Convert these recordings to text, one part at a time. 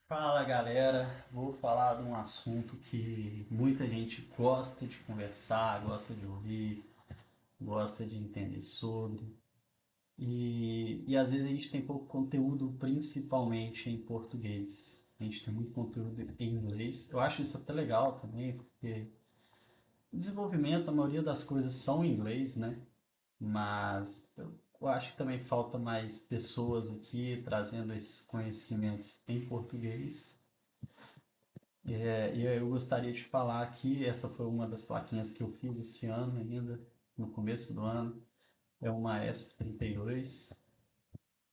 Fala galera, vou falar de um assunto que muita gente gosta de conversar, gosta de ouvir, gosta de entender sobre. E às vezes a gente tem pouco conteúdo, principalmente em português. A gente tem muito conteúdo em inglês. Eu acho isso até legal também, porque o desenvolvimento, a maioria das coisas são em inglês, né? Mas eu acho que também falta mais pessoas aqui trazendo esses conhecimentos em português. E eu gostaria de falar que essa foi uma das plaquinhas que eu fiz esse ano ainda, no começo do ano. É uma ESP32.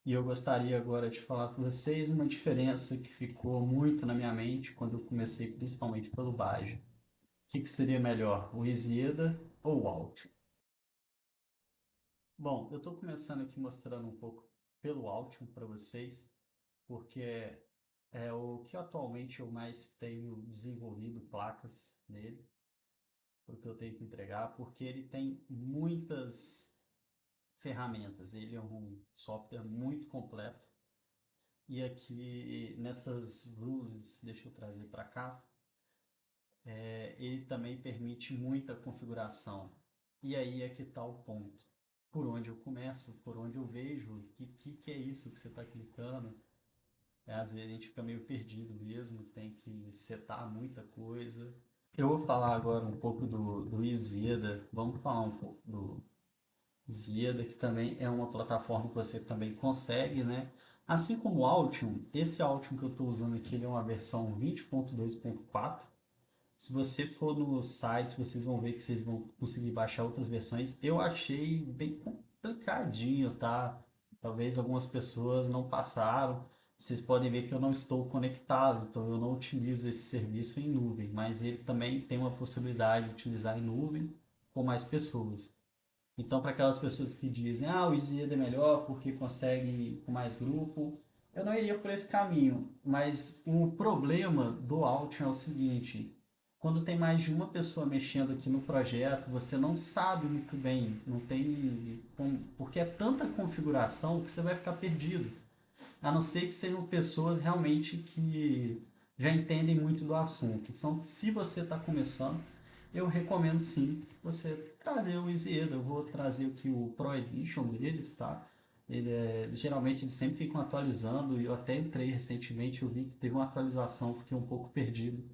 E eu gostaria agora de falar com vocês uma diferença que ficou muito na minha mente quando eu comecei, principalmente pelo Baja. O que seria melhor, o Isieda ou o Altium? Bom, eu estou começando aqui mostrando um pouco pelo Altium para vocês, porque é o que atualmente eu mais tenho desenvolvido placas nele. Porque eu tenho que entregar, porque ele tem muitas ferramentas. Ele é um software muito completo. E aqui nessas rules, deixa eu trazer para cá, ele também permite muita configuração. E aí é que está o ponto. Por onde eu começo, por onde eu vejo, o que é isso que você está clicando. Às vezes a gente fica meio perdido mesmo, tem que setar muita coisa. Eu vou falar agora um pouco do Easyeda, vamos falar um pouco do Zieda, que também é uma plataforma que você também consegue, né? Assim como o Altium, esse Altium que eu estou usando aqui, ele é uma versão 20.2.4. Se você for no site, vocês vão ver que vocês vão conseguir baixar outras versões. Eu achei bem complicadinho, tá? Talvez algumas pessoas não passaram. Vocês podem ver que eu não estou conectado, então eu não utilizo esse serviço em nuvem, mas ele também tem uma possibilidade de utilizar em nuvem com mais pessoas. Então, para aquelas pessoas que dizem, o Easy é melhor porque consegue com mais grupo, eu não iria por esse caminho. Mas o problema do Altium é o seguinte: quando tem mais de uma pessoa mexendo aqui no projeto, você não sabe muito bem, não tem porque é tanta configuração que você vai ficar perdido. A não ser que sejam pessoas realmente que já entendem muito do assunto. Então, se você está começando, eu recomendo sim você trazer o Easyeda. Eu vou trazer aqui o Pro Edition deles, tá? Geralmente eles sempre ficam atualizando e eu até entrei recentemente, eu vi que teve uma atualização, fiquei um pouco perdido,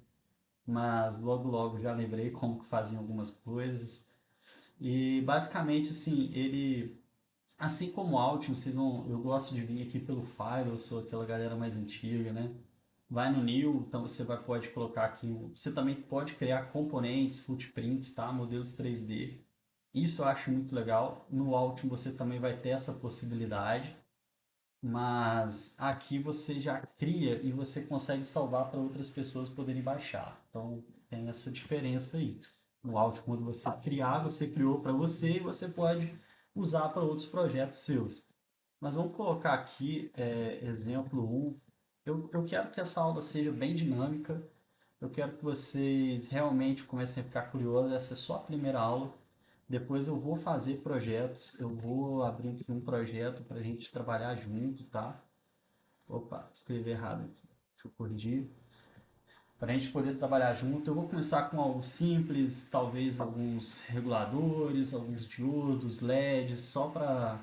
mas logo logo já lembrei como que faziam algumas coisas. E basicamente assim, ele assim como o Altium, eu gosto de vir aqui pelo File, eu sou aquela galera mais antiga, né? Vai no New, então você pode colocar aqui, você também pode criar componentes, footprints, tá? Modelos 3D. Isso eu acho muito legal. No Altium você também vai ter essa possibilidade, mas aqui você já cria e você consegue salvar para outras pessoas poderem baixar. Então tem essa diferença aí. No Altium, quando você criar, você criou para você e você pode usar para outros projetos seus. Mas vamos colocar aqui exemplo um. Eu quero que essa aula seja bem dinâmica. Eu quero que vocês realmente comecem a ficar curiosos. Essa é só a primeira aula. Depois eu vou fazer projetos. Eu vou abrir aqui um projeto para a gente trabalhar junto, tá? Opa, escrevi errado aqui. Deixa eu corrigir. Para a gente poder trabalhar junto, eu vou começar com algo simples, talvez alguns reguladores, alguns diodos, LEDs, só para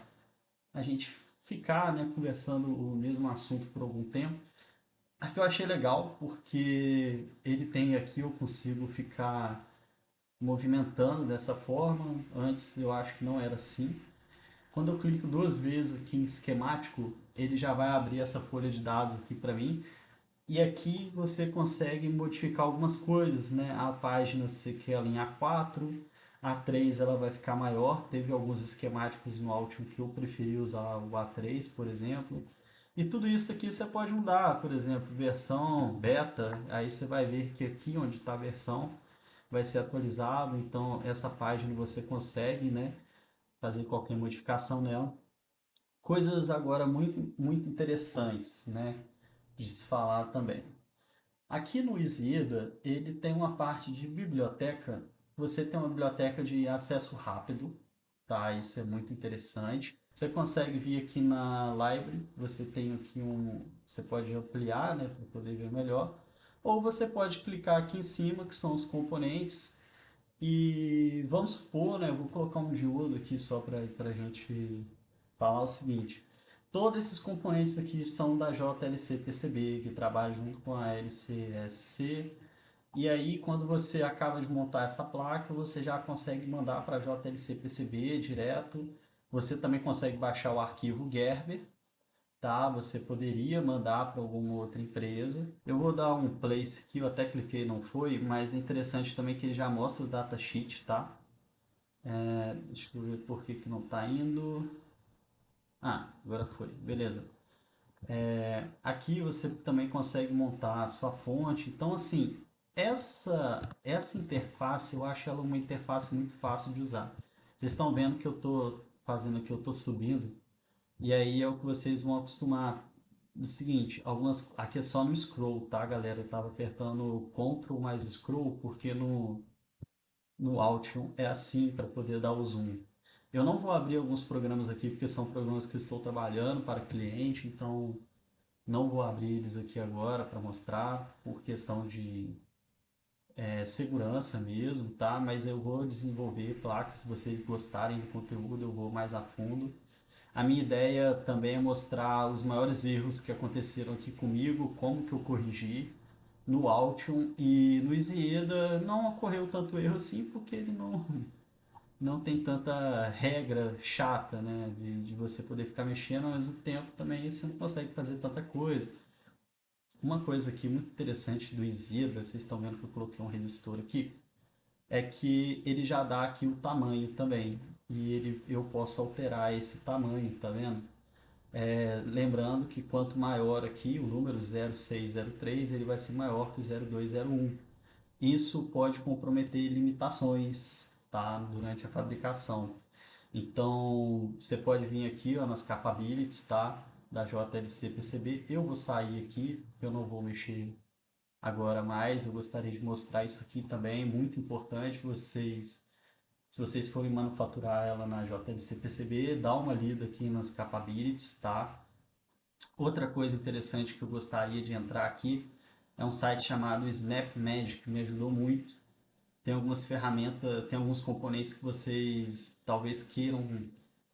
a gente ficar, né, conversando o mesmo assunto por algum tempo. Aqui eu achei legal porque ele tem aqui, eu consigo ficar movimentando dessa forma. Antes eu acho que não era assim. Quando eu clico duas vezes aqui em esquemático, ele já vai abrir essa folha de dados aqui para mim. E aqui você consegue modificar algumas coisas, né? A página você quer ela em A4, A3 ela vai ficar maior. Teve alguns esquemáticos no Altium que eu preferi usar o A3, por exemplo. E tudo isso aqui você pode mudar, por exemplo, versão beta, aí você vai ver que aqui onde está a versão vai ser atualizado, então essa página você consegue, né, fazer qualquer modificação nela. Coisas agora muito interessantes, né, de se falar também. Aqui no Isida, ele tem uma parte de biblioteca. Você tem uma biblioteca de acesso rápido, tá? Isso é muito interessante. Você consegue vir aqui na Library, você tem aqui você pode ampliar, né, para poder ver melhor, ou você pode clicar aqui em cima, que são os componentes, e vamos supor, né, eu vou colocar um diodo aqui só para a gente falar o seguinte, todos esses componentes aqui são da JLC-PCB, que trabalha junto com a LCSC, e aí quando você acaba de montar essa placa, você já consegue mandar para a JLC-PCB direto, você também consegue baixar o arquivo Gerber, tá? Você poderia mandar para alguma outra empresa. Eu vou dar um place aqui, eu até cliquei, não foi, mas é interessante também que ele já mostra o datasheet, tá? Deixa eu ver por que que não está indo. Ah, agora foi, beleza. Aqui você também consegue montar a sua fonte. Então, assim, essa interface, eu acho ela uma interface muito fácil de usar. Vocês estão vendo que eu estou fazendo aqui, eu estou subindo, e aí é o que vocês vão acostumar. O seguinte, aqui é só no scroll, tá, galera? Eu estava apertando o Ctrl mais o scroll, porque no Altium é assim para poder dar o zoom. Eu não vou abrir alguns programas aqui, porque são programas que eu estou trabalhando para cliente, então não vou abrir eles aqui agora para mostrar, por questão de segurança mesmo, tá? Mas eu vou desenvolver placas, se vocês gostarem do conteúdo, eu vou mais a fundo. A minha ideia também é mostrar os maiores erros que aconteceram aqui comigo, como que eu corrigi no Altium, e no Isieda não ocorreu tanto erro assim, porque ele não tem tanta regra chata, né, de você poder ficar mexendo, ao mesmo tempo também você não consegue fazer tanta coisa. Uma coisa aqui muito interessante do Isieda, vocês estão vendo que eu coloquei um resistor aqui, é que ele já dá aqui o tamanho também. E eu posso alterar esse tamanho, tá vendo? Lembrando que quanto maior aqui o número 0603, ele vai ser maior que o 0201. Isso pode comprometer limitações, tá? Durante a fabricação. Então, você pode vir aqui ó, nas capabilities, tá? Da JLC PCB. Eu vou sair aqui, eu não vou mexer agora mais. Eu gostaria de mostrar isso aqui também, muito importante. Se vocês forem manufaturar ela na JLC PCB, dá uma lida aqui nas capabilities, tá? Outra coisa interessante que eu gostaria de entrar aqui é um site chamado SnapMagic, que me ajudou muito. Tem algumas ferramentas, tem alguns componentes que vocês talvez queiram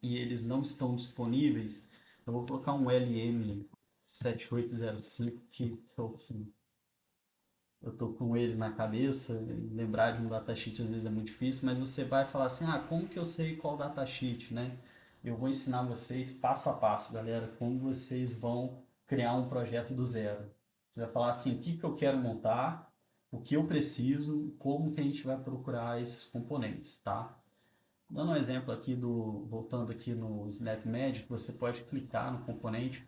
e eles não estão disponíveis. Eu vou colocar um LM7805 que é o que eu tô com ele na cabeça, lembrar de um datasheet às vezes é muito difícil, mas você vai falar assim, ah, como que eu sei qual datasheet, né? Eu vou ensinar vocês passo a passo, galera, como vocês vão criar um projeto do zero. Você vai falar assim, o que que eu quero montar, o que eu preciso, como que a gente vai procurar esses componentes, tá? Dando um exemplo aqui voltando aqui no SnapMagic, você pode clicar no componente,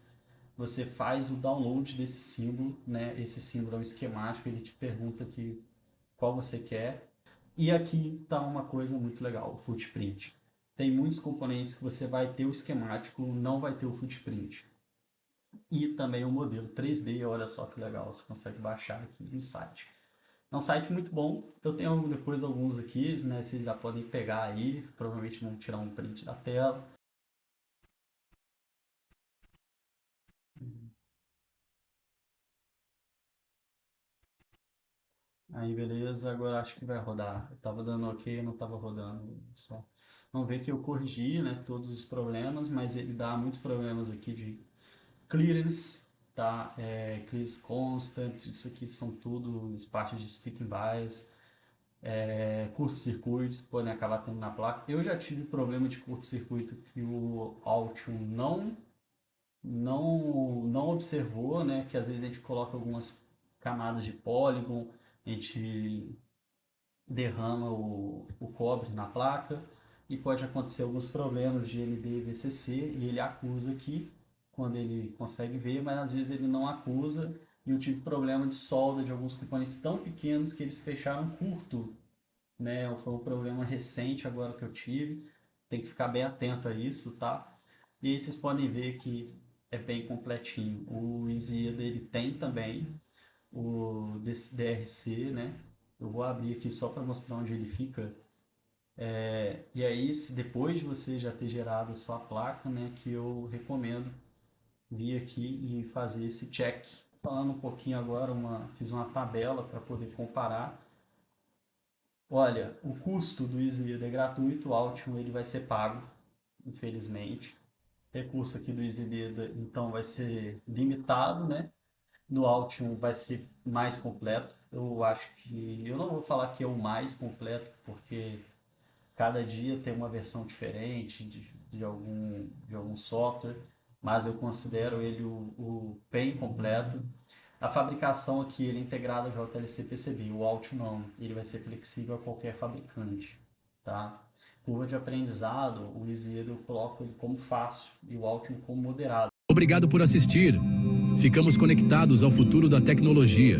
você faz o download desse símbolo, né? Esse símbolo é um esquemático, ele te pergunta aqui qual você quer. E aqui está uma coisa muito legal, o footprint. Tem muitos componentes que você vai ter o esquemático, não vai ter o footprint. E também o modelo 3D, olha só que legal, você consegue baixar aqui no site. É um site muito bom, eu tenho depois alguns aqui, né, vocês já podem pegar aí, provavelmente vão tirar um print da tela. Aí beleza, agora acho que vai rodar. Eu tava dando ok, não tava rodando. Só. Vamos ver que eu corrigi, né, todos os problemas, mas ele dá muitos problemas aqui de clearance, tá? Clearance constant, isso aqui são tudo partes de sticking bias, curto-circuitos podem acabar tendo na placa. Eu já tive problema de curto-circuito que o Altium não observou, né? Que às vezes a gente coloca algumas camadas de polygon, a gente derrama o cobre na placa e pode acontecer alguns problemas de ND e VCC e ele acusa aqui quando ele consegue ver, mas às vezes ele não acusa e eu tive problema de solda de alguns componentes tão pequenos que eles fecharam curto, né? Foi um problema recente agora que eu tive, tem que ficar bem atento a isso, tá? E aí vocês podem ver que é bem completinho. O Isieda ele tem também o DRC, né? Eu vou abrir aqui só para mostrar onde ele fica. E aí, se depois de você já ter gerado a sua placa, né, que eu recomendo vir aqui e fazer esse check. Falando um pouquinho agora, fiz uma tabela para poder comparar. Olha, o custo do EasyED é gratuito, o Altium ele vai ser pago, infelizmente. O recurso aqui do EasyED então vai ser limitado, né? No Altium vai ser mais completo. Eu acho que eu não vou falar que é o mais completo, porque cada dia tem uma versão diferente de algum software, mas eu considero ele o bem completo. A fabricação aqui ele é integrada ao JLC PCB, o Altium não, ele vai ser flexível a qualquer fabricante, tá? Curva de aprendizado, o EasyEdu eu coloco ele como fácil e o Altium como moderado. Obrigado por assistir. Ficamos conectados ao futuro da tecnologia.